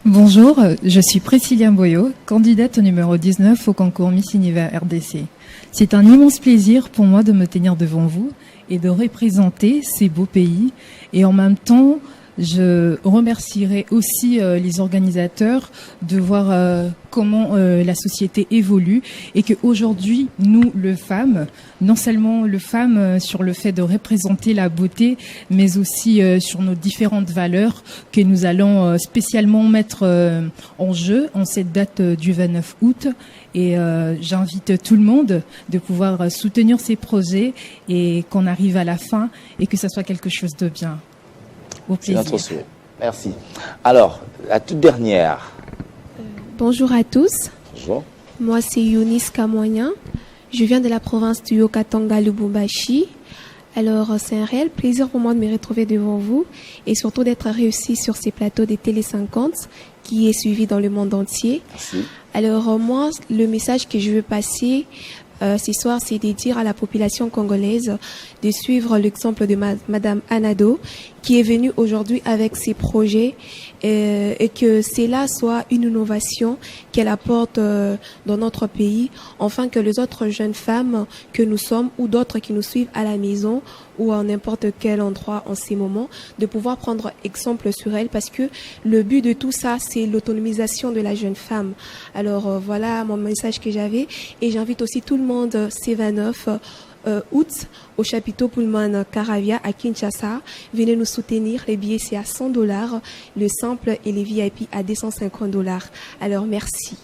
Speaker 22: Bonjour, je suis Priscilla Boyo, candidate numéro 19 au concours Miss Univers RDC. C'est un immense plaisir pour moi de me tenir devant vous et de représenter ces beaux pays. Et en même temps, je remercierai aussi les organisateurs de voir comment la société évolue et qu'aujourd'hui, nous, les femmes, non seulement les femmes sur le fait de représenter la beauté, mais aussi sur nos différentes valeurs que nous allons spécialement mettre en jeu en cette date du 29 août. Et j'invite tout le monde de pouvoir soutenir ces projets et qu'on arrive à la fin et que ça soit quelque chose de bien.
Speaker 1: C'est notre souhait. Merci. Alors, la toute dernière.
Speaker 13: Bonjour à tous.
Speaker 1: Bonjour.
Speaker 13: Moi, c'est Younis Kamoignan. Je viens de la province du Haut-Katanga, Lubumbashi. Alors, c'est un réel plaisir pour moi de me retrouver devant vous et surtout d'être réussi sur ces plateaux des Télé 50 qui est suivi dans le monde entier.
Speaker 1: Merci.
Speaker 13: Alors, moi, le message que je veux passer ce soir, c'est de dire à la population congolaise de suivre l'exemple de Madame Anado, qui est venue aujourd'hui avec ses projets et que cela soit une innovation qu'elle apporte dans notre pays, afin que les autres jeunes femmes que nous sommes ou d'autres qui nous suivent à la maison ou à n'importe quel endroit en ces moments, de pouvoir prendre exemple sur elle, parce que le but de tout ça, c'est l'autonomisation de la jeune femme. Alors voilà mon message que j'avais, et j'invite aussi tout le monde ce 29 août au chapiteau Pullman Caravia à Kinshasa. Venez nous soutenir. Les billets c'est à $100, le simple et les VIP à $250. Alors merci.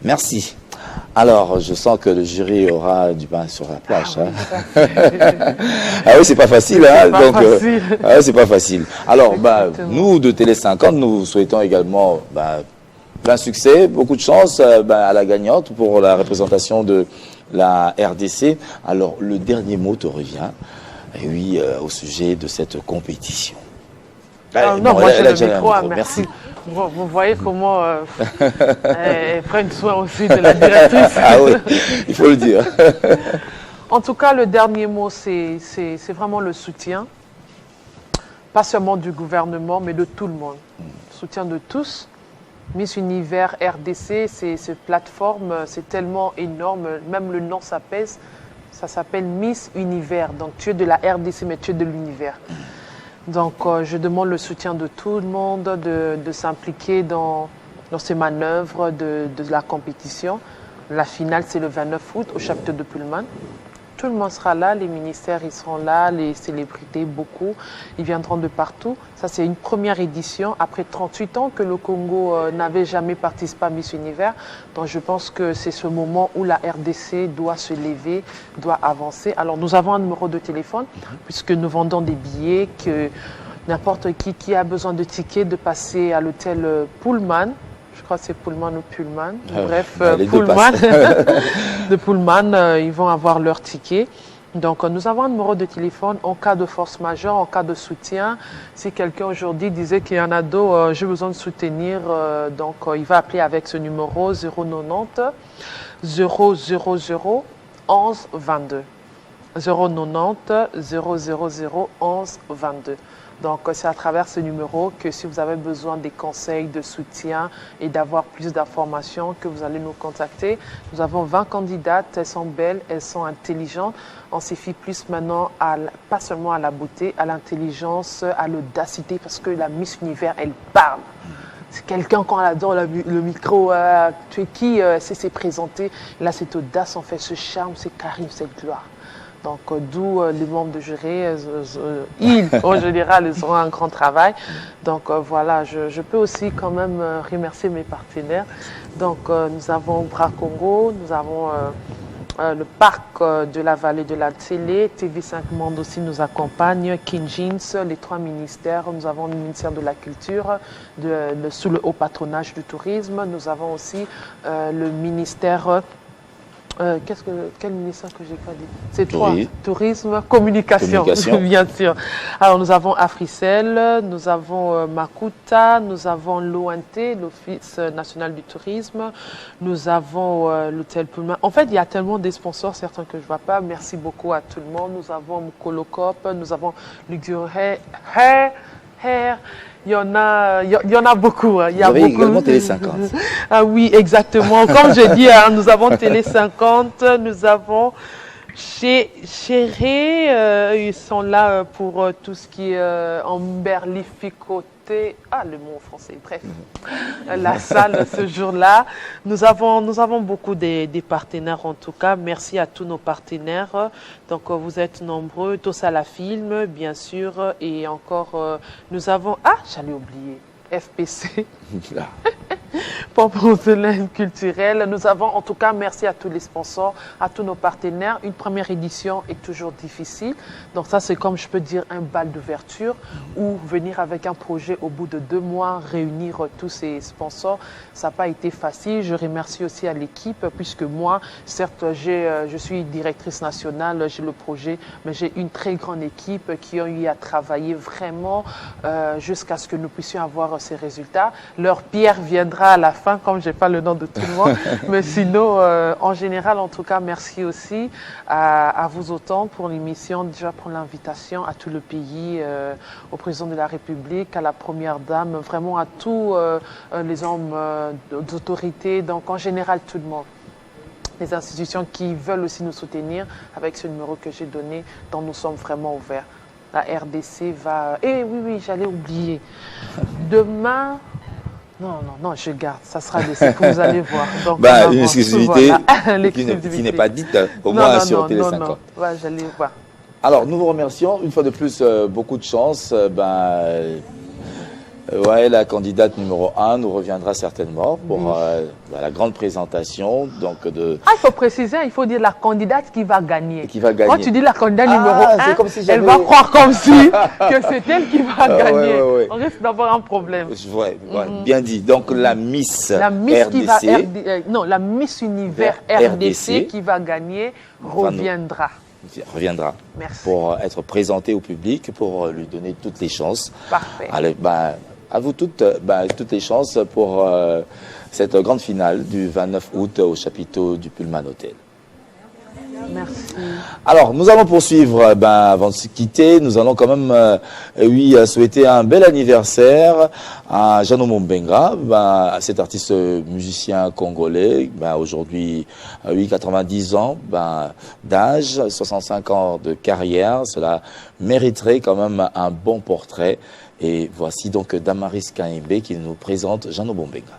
Speaker 1: Merci. Alors, je sens que le jury aura du pain sur la plage. Ah oui, c'est pas facile. C'est pas facile. Alors, nous de Télé 50, nous souhaitons également plein succès, beaucoup de chance à la gagnante pour la représentation de la RDC. Alors, le dernier mot te revient, et oui, au sujet de cette compétition.
Speaker 2: Non, moi j'ai le micro, merci. Vous voyez comment elles prennent soin aussi de la directrice.
Speaker 1: Ah oui, il faut le dire.
Speaker 2: En tout cas, le dernier mot, c'est vraiment le soutien. Pas seulement du gouvernement, mais de tout le monde. Soutien de tous. Miss Univers RDC, cette plateforme, c'est tellement énorme. Même le nom s'appelle, ça s'appelle Miss Univers. Donc tu es de la RDC, mais tu es de l'univers. Donc je demande le soutien de tout le monde, de s'impliquer dans ces manœuvres de la compétition. La finale, c'est le 29 août au chapiteau de Pullman. Tout le monde sera là, les ministères ils seront là, les célébrités, beaucoup. Ils viendront de partout. Ça, c'est une première édition après 38 ans que le Congo n'avait jamais participé à Miss Univers. Donc, je pense que c'est ce moment où la RDC doit se lever, doit avancer. Alors, nous avons un numéro de téléphone puisque nous vendons des billets, que n'importe qui a besoin de tickets de passer à l'hôtel Pullman. Je crois que c'est Pullman ou Pullman. Bref, Pullman. De Pullman, ils vont avoir leur ticket. Donc, nous avons un numéro de téléphone en cas de force majeure, en cas de soutien. Si quelqu'un aujourd'hui disait qu'il y a un ado, j'ai besoin de soutenir, donc il va appeler avec ce numéro 090 000 11 22. 090 000 11 22. Donc, c'est à travers ce numéro que si vous avez besoin des conseils, de soutien et d'avoir plus d'informations, que vous allez nous contacter. Nous avons 20 candidates, elles sont belles, elles sont intelligentes. On s'y fie plus maintenant, pas seulement à la beauté, à l'intelligence, à l'audacité, parce que la Miss Univers, elle parle. C'est quelqu'un, quand elle adore le micro, tu es qui, c'est présenté. Là, cette audace, en fait, ce charme, ce charisme, cette gloire. Donc, d'où les membres de jury, ils, en général, ils ont un grand travail. Donc, voilà, je peux aussi quand même remercier mes partenaires. Donc, nous avons Bras Congo, nous avons le parc de la vallée de la télé, TV5 Monde aussi nous accompagne, King Jeans, les 3 ministères. Nous avons le ministère de la Culture, sous le haut patronage du tourisme. Nous avons aussi le ministère... quel ministère que j'ai pas dit? C'est 3. Tourisme, communication, bien sûr. Alors, nous avons Africell, nous avons Makuta, nous avons l'ONT, l'Office national du tourisme, nous avons l'hôtel Pullman. En fait, il y a tellement de sponsors, certains que je ne vois pas. Merci beaucoup à tout le monde. Nous avons Mukolocop, nous avons Luxury Hair. Il y en a beaucoup. Il y a beaucoup.
Speaker 1: Également Télé 50.
Speaker 2: Ah oui, exactement. Comme je dis, nous avons Télé 50, nous avons Chéri, ils sont là pour tout ce qui est emberlificoté. Ah, le mot français, bref. La salle ce jour-là. Nous avons beaucoup des partenaires en tout cas. Merci à tous nos partenaires. Donc, vous êtes nombreux. Tous à la film, bien sûr. Et encore, nous avons... Ah, j'allais oublier. FPC. Promotionnel culturel. Nous avons en tout cas, merci à tous les sponsors, à tous nos partenaires. Une première édition est toujours difficile. Donc ça, c'est comme je peux dire un bal d'ouverture ou venir avec un projet au bout de 2 mois, réunir tous ces sponsors. Ça n'a pas été facile. Je remercie aussi à l'équipe puisque moi, certes, je suis directrice nationale, j'ai le projet, mais j'ai une très grande équipe qui ont eu à travailler vraiment jusqu'à ce que nous puissions avoir ces résultats. Leur pierre viendra à la fin, comme je n'ai pas le nom de tout le monde. Mais sinon, en général, en tout cas, merci aussi à vous autant pour l'émission, déjà pour l'invitation à tout le pays, au président de la République, à la première dame, vraiment à tous les hommes d'autorité, donc en général tout le monde. Les institutions qui veulent aussi nous soutenir avec ce numéro que j'ai donné, dont nous sommes vraiment ouverts. La RDC va... Eh oui, j'allais oublier. Demain... Non, je garde. Ça sera laissé que vous allez voir. Donc,
Speaker 1: une exclusivité qui n'est pas dite, au moins sur Télé 50.
Speaker 2: Non, j'allais voir.
Speaker 1: Alors, nous vous remercions. Une fois de plus, beaucoup de chance. La candidate numéro 1 nous reviendra certainement pour la grande présentation. Donc il
Speaker 2: faut préciser, il faut dire la candidate qui va gagner. Quand tu dis la candidate numéro 1,
Speaker 1: comme si
Speaker 2: elle va croire comme si que c'est elle qui va gagner. On risque d'avoir un problème.
Speaker 1: Bien dit. Donc la Miss RDC.
Speaker 2: La Miss Univers RDC qui va gagner reviendra.
Speaker 1: Merci. Pour être présentée au public, pour lui donner toutes les chances.
Speaker 2: Parfait.
Speaker 1: Allez, à vous toutes les chances pour cette grande finale du 29 août au chapiteau du Pullman Hotel.
Speaker 2: Merci.
Speaker 1: Alors, nous allons poursuivre. Avant de se quitter, nous allons quand même souhaiter un bel anniversaire à Jeannot Bombenga, cet artiste musicien congolais, aujourd'hui 90 ans d'âge, 65 ans de carrière. Cela mériterait quand même un bon portrait. Et voici donc Damaris Kaimbe qui nous présente Jeannot Bombenga.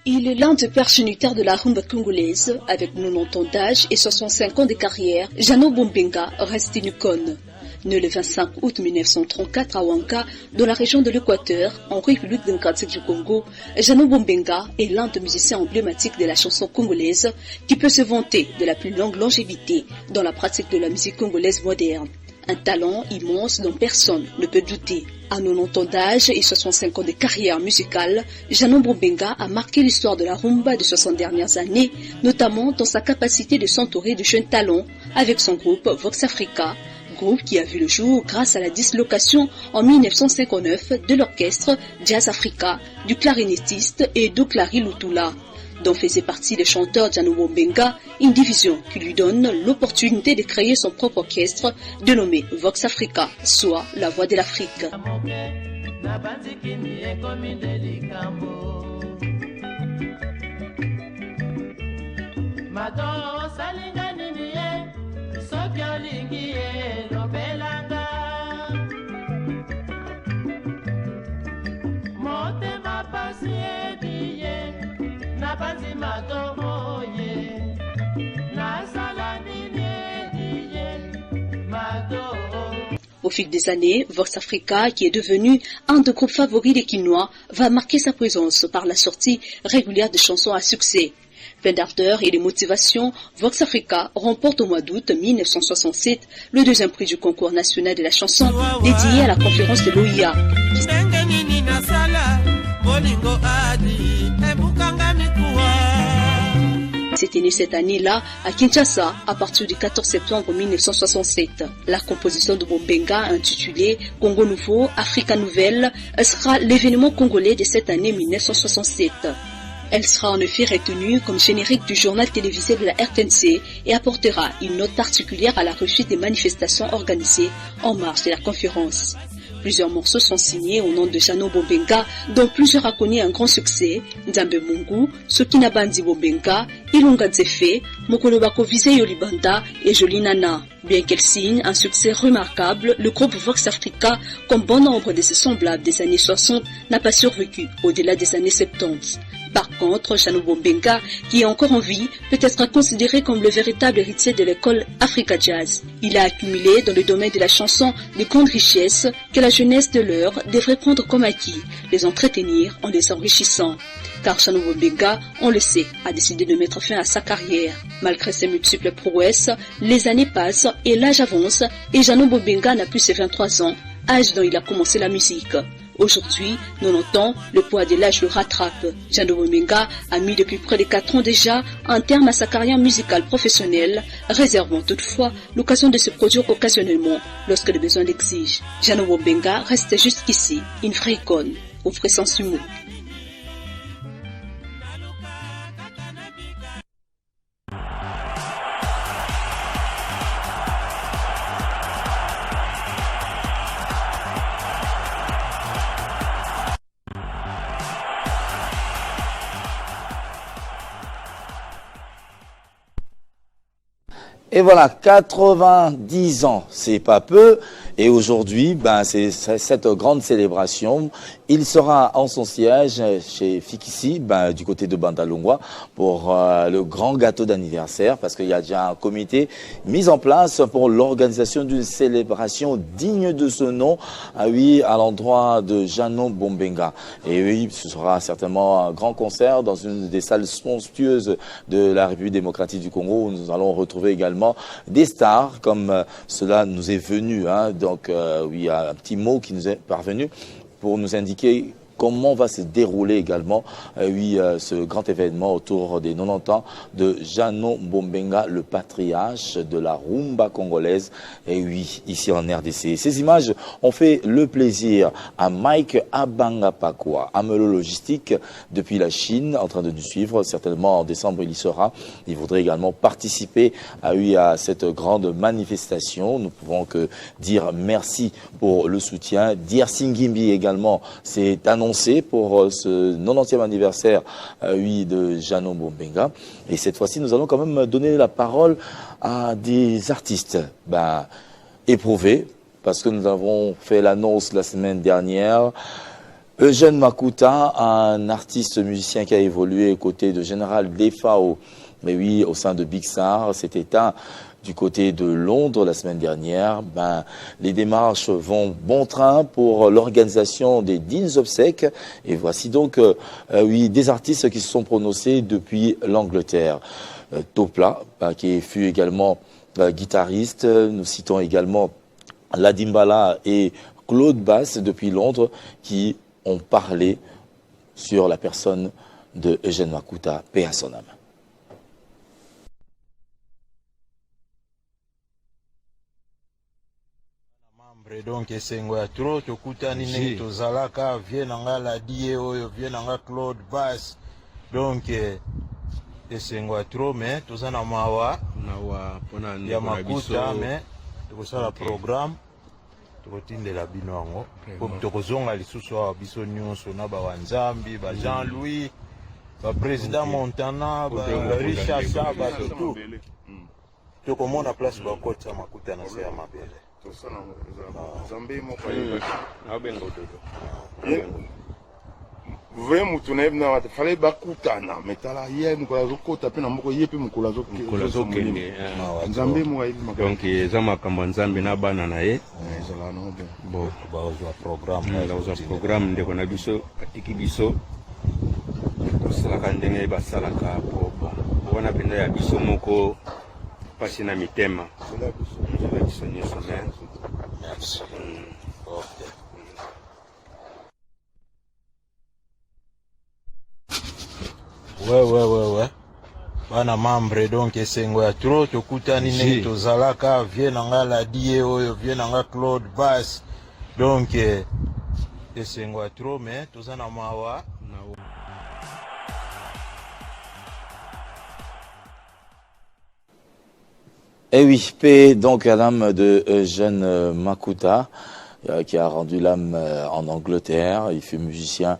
Speaker 3: Il est l'un des pères géniteurs de la rumba congolaise. Avec 90 ans d'âge et 65 ans de carrière, Jeannot Bombenga reste une icône. Né le 25 août 1934 à Ouanka, dans la région de l'Équateur, en République démocratique du Congo, Jeannot Bombenga est l'un des musiciens emblématiques de la chanson congolaise qui peut se vanter de la plus longue longévité dans la pratique de la musique congolaise moderne. Un talent immense dont personne ne peut douter. À 90 ans d'âge et 65 ans de carrière musicale, Jeannot Bombenga a marqué l'histoire de la rumba de 60 dernières années, notamment dans sa capacité de s'entourer de jeunes talents avec son groupe Vox Africa, groupe qui a vu le jour grâce à la dislocation en 1959 de l'orchestre Jazz Africa, du clarinettiste Edo Clary Lutula, dont faisait partie le chanteur Jeannot Bombenga, une division qui lui donne l'opportunité de créer son propre orchestre dénommé Vox Africa, soit la voix de l'Afrique. Au fil des années, Vox Africa, qui est devenu un des groupes favoris des Quinois, va marquer sa présence par la sortie régulière de chansons à succès. Plein d'ardeur et de motivation, Vox Africa remporte au mois d'août 1967 le deuxième prix du concours national de la chanson dédié à la conférence de l'OIA. C'était né cette année-là à Kinshasa à partir du 14 septembre 1967. La composition de Bombenga intitulée Congo Nouveau, Africa Nouvelle sera l'événement congolais de cette année 1967. Elle sera en effet retenue comme générique du journal télévisé de la RTNC et apportera une note particulière à la réussite des manifestations organisées en marge de la conférence. Plusieurs morceaux sont signés au nom de Jeannot Bombenga, dont plusieurs a connu un grand succès: Nzambe Mungu, Sokina Bandi Bombenga, Ilunga Nzefe, Mokolo Bako Vise Yolibanda et Jolie Nana. Bien qu'elle signe un succès remarquable, le groupe Vox Africa, comme bon nombre de ses semblables des années 60, n'a pas survécu au-delà des années 70. Par contre, Jeannot Bombenga, qui est encore en vie, peut être considéré comme le véritable héritier de l'école Africa Jazz. Il a accumulé dans le domaine de la chanson de grandes richesses que la jeunesse de l'heure devrait prendre comme acquis, les entretenir en les enrichissant. Car Jeannot Bombenga, on le sait, a décidé de mettre fin à sa carrière. Malgré ses multiples prouesses, les années passent et l'âge avance et Jeannot Bombenga n'a plus ses 23 ans, âge dont il a commencé la musique. Aujourd'hui, 90 ans, le poids de l'âge le rattrape. Jeannot Bombenga a mis depuis près de 4 ans déjà un terme à sa carrière musicale professionnelle, réservant toutefois l'occasion de se produire occasionnellement lorsque le besoin l'exige. Jeannot Bombenga reste jusqu'ici une vraie icône, au vrai sens du mot.
Speaker 1: Et voilà, 90 ans, c'est pas peu. Et aujourd'hui, c'est cette grande célébration. Il sera en son siège chez Fikisi, du côté de Bandalungwa, pour le grand gâteau d'anniversaire, parce qu'il y a déjà un comité mis en place pour l'organisation d'une célébration digne de ce nom, à l'endroit de Jeannot Bombenga. Et oui, ce sera certainement un grand concert dans une des salles somptueuses de la République démocratique du Congo, où nous allons retrouver également des stars, comme cela nous est venu. Donc, il y a un petit mot qui nous est parvenu pour nous indiquer comment va se dérouler également ce grand événement autour des 90 ans de Jeannot Mbombenga, le patriarche de la rumba congolaise, et oui, ici en RDC. Ces images ont fait le plaisir à Mike Abangapakwa, Amelo Logistique, depuis la Chine, en train de nous suivre. Certainement en décembre, il y sera. Il voudrait également participer à cette grande manifestation. Nous ne pouvons que dire merci pour le soutien. Dier Singimbi également s'est annoncé pour ce 90e anniversaire de Jeannot Mbombenga. Et cette fois-ci, nous allons quand même donner la parole à des artistes éprouvés, parce que nous avons fait l'annonce la semaine dernière. Eugène Makuta, un artiste musicien qui a évolué aux côtés de Général Defao, mais oui, au sein de Big Star, s'est éteint du côté de Londres la semaine dernière. Les démarches vont bon train pour l'organisation des dignes obsèques. Et voici donc des artistes qui se sont prononcés depuis l'Angleterre. Topla, qui fut également guitariste. Nous citons également Ladimbala et Claude Bass depuis Londres qui ont parlé sur la personne de Eugène Makuta, paix à son âme.
Speaker 4: Donc esengo ya tro tokutani ne tozalaka vie nanga la die oyo vie nanga Claude Bass donc esengo ya tro mais tozana mawa pona ya Makuta mais tokosala programme tokotindela bino yango po tokozonga lisusu awa biso nyonso na bawanzambi ba Jean-Louis ba président Montana ba Richard Saba tout tokomona place bakota Makuta na se ya mabele
Speaker 5: vrai mutu na ebna wate fallait bakutana metala ye mukula zokota pe na mboko ye pe mukula zokende nzambe mo ayi
Speaker 23: donc eza makambo nzambe na bana na ye
Speaker 4: ezala no be
Speaker 23: bon
Speaker 4: bazwa
Speaker 23: programme ndeko na biso atiki biso tosalaka ndenge basalaka po wana penda ya biso moko pasi na mitema nzela biso nyonso
Speaker 4: merci ouais bana membre donc esengo ya tro tokutani ne tozalaka vie nanga la die oyo vie nanga Claude Bass donc esengo ya tro mais tozana mawa
Speaker 1: Et oui, paix donc à l'âme de Eugène Makuta, qui a rendu l'âme en Angleterre. Il fut musicien,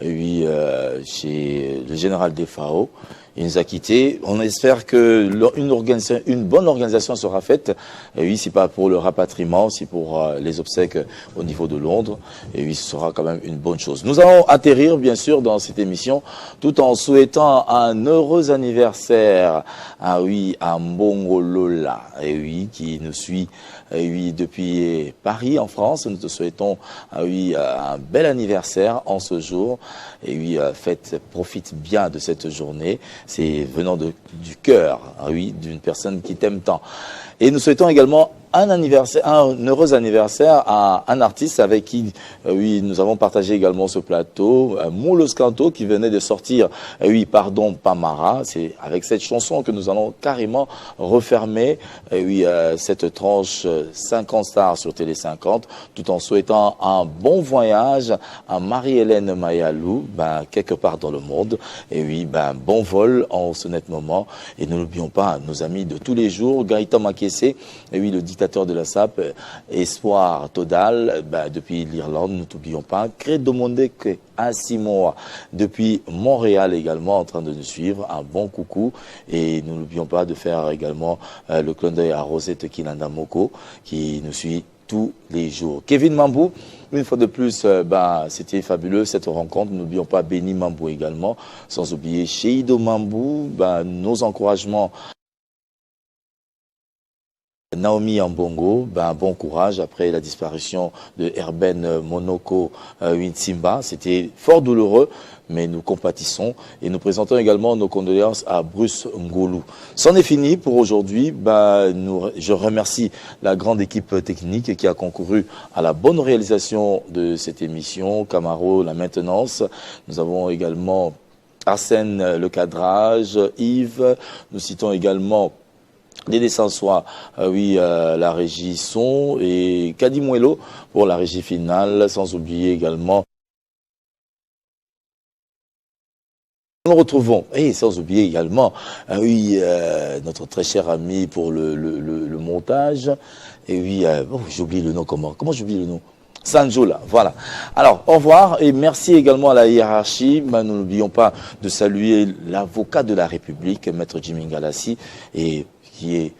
Speaker 1: chez le général Defao. Il nous a quittés. On espère que une bonne organisation sera faite. Et oui, c'est pas pour le rapatriement, c'est pour les obsèques au niveau de Londres. Et oui, ce sera quand même une bonne chose. Nous allons atterrir, bien sûr, dans cette émission, tout en souhaitant un heureux anniversaire à Mbongo Lola, qui nous suit depuis Paris, en France. Nous te souhaitons un bel anniversaire en ce jour. Et profite bien de cette journée. C'est venant du cœur, d'une personne qui t'aime tant. Et nous souhaitons également un heureux anniversaire à un artiste avec qui nous avons partagé également ce plateau, Moulos Kanto, qui venait de sortir Pamara. C'est avec cette chanson que nous allons carrément refermer cette tranche 50 stars sur Télé 50, tout en souhaitant un bon voyage à Marie-Hélène Mayalou, quelque part dans le monde. Et bon vol en ce net moment. Et ne n'oublions pas nos amis de tous les jours, Gaëtan Makessé, le dictateur de la SAP, Espoir Total, depuis l'Irlande, nous n'oublions pas, Credo Mondeke Asimoa, depuis Montréal également, en train de nous suivre, un bon coucou, et nous n'oublions pas de faire également le clin d'œil à Rosette Kinanda Moko, qui nous suit tous les jours. Kevin Mambou, une fois de plus, c'était fabuleux cette rencontre. N'oublions pas Benny Mambou également, sans oublier Sheido Mambou, nos encouragements. Naomi Ambongo, bon courage après la disparition de Herben Monoko Winsimba. C'était fort douloureux mais nous compatissons et nous présentons également nos condoléances à Bruce Ngolu. C'en est fini pour aujourd'hui. Je remercie la grande équipe technique qui a concouru à la bonne réalisation de cette émission, Camaro, la maintenance. Nous avons également Arsène, le cadrage, Yves. Nous citons également Dédé Sansois, la régie son, et Kadi Mouelo pour la régie finale, sans oublier également. Nous retrouvons, et sans oublier également, notre très cher ami pour le montage. Et j'oublie le nom, comment j'oublie le nom? Sanjola, voilà. Alors, au revoir et merci également à la hiérarchie. Nous n'oublions pas de saluer l'avocat de la République, Maître Jimmy Galassi, et qui est,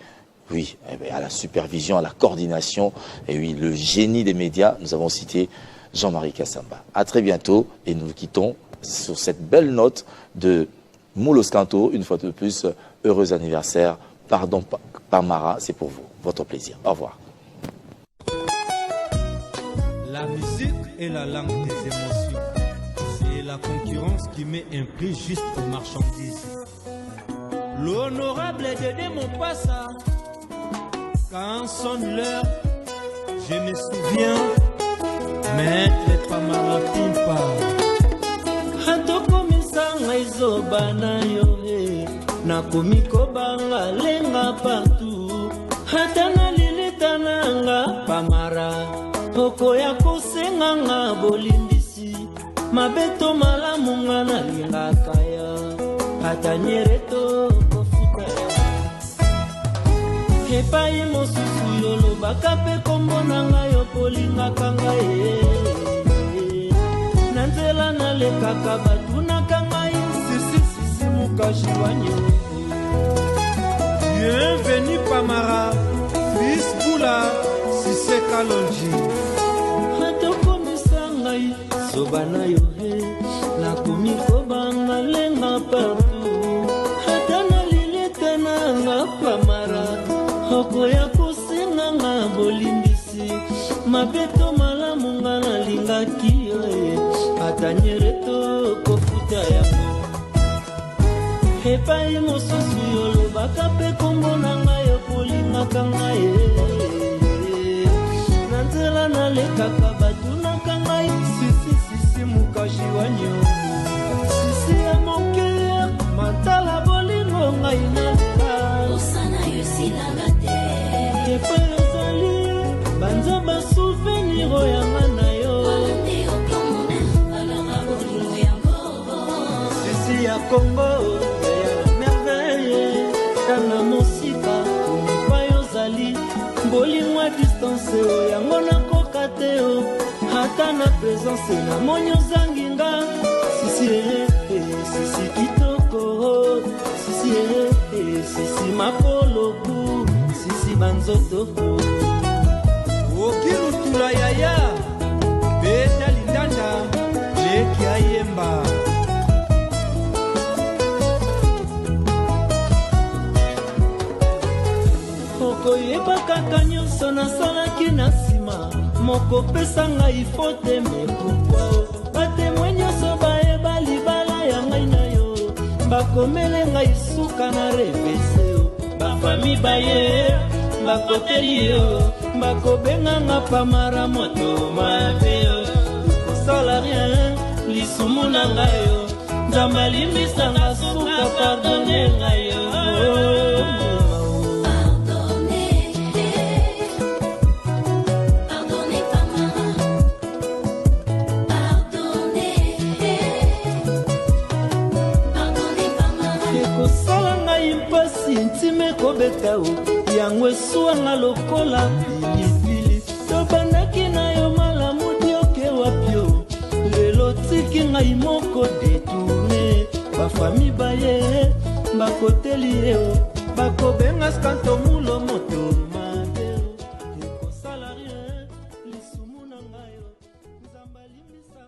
Speaker 1: à la supervision, à la coordination, et le génie des médias. Nous avons cité Jean-Marie Kassamba. À très bientôt et nous quittons sur cette belle note de Moulos Canto. Une fois de plus, heureux anniversaire. Pardon, Pamara, c'est pour vous. Votre plaisir. Au revoir.
Speaker 6: La musique est la langue des émotions. C'est la concurrence qui met un prix juste aux marchandises. L'honorable Dédé Mopassa, quand sonne l'heure, je me souviens, Maître Pamara Pimpa. Hatoko misanga izobana yo nakomiko banga lenga partout. Hatana lilitananga Pamara. Oko ya kosenganga bolindisi mabeto malamu ngana lingaka ya atanyereto kofuka ya epai mosusu yolobaka mpe kombo na ngai yo kolingaka ngai na nzela nalekaka batunaka ngai sisi mukashi wanyo. Bienvenue Pamara, Fils Boula, Sise Kalonji. Sobana yo na komiko banga lenga partout. Hatana lilete na Pamara. Hoko ya kosenga nga bolimbisi mabeto malamu nga na lingaki yo atanyereto kofuta yango. Epai mosusu yolobaka mpe kombo na ngai yo kolingaka ngai na nzela nalekaka batunaka ngai sisi mukashi wanyo. Sisi ya mon cœur mantala bolingo ngai nalela osana yo silanga te epai ozali banza basouvenir oyanga na yo sisi ya Congo ya merveille tanga mosika epai ozali bolingo a distance oyango nakoka te o hata na présence na monyo zanginga sisi kitoko sisi makoloku sisi banzoto okilutula yaya beta lindanda leki ayemba okoyeba kaka nyonso nasalaki na nsima moko pesa ngai fote mekukwa batemwe nyonso bayeba libala ya ngai na yo bakomele ngai suka na revese bafami baye bakoteli yo bakobenganga Pamara moto mabe yo kosala rien lisumu na ngai yo nzambe alimbisanga suka pardone ngai yo. Betao yango esuanga lokola pilipili tobandaki na yo malamu dioke wapio lelo tiki ngai moko detourne bafami baye bakoteli yo bakobenga skanto mulo moto mabe ekosala rien lisumu na ngai yo nzamba limbisa.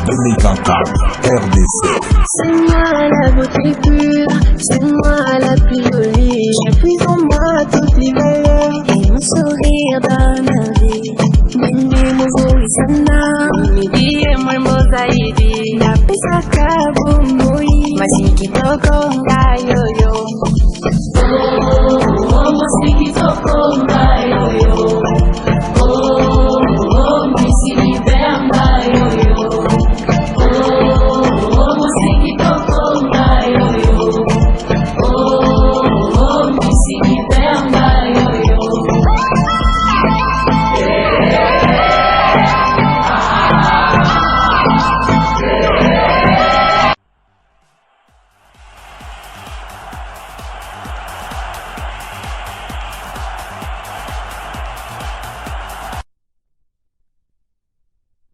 Speaker 8: 2024, RDC.
Speaker 9: C'est moi la beauté pure, c'est moi la plus jolie. J'ai pris en moi toutes les valeurs et mon sourire donne la vie. Mimi mzuri sana, ndiye mrembo zaidi. Napesa kabumui, maji kidogo ngayoyo.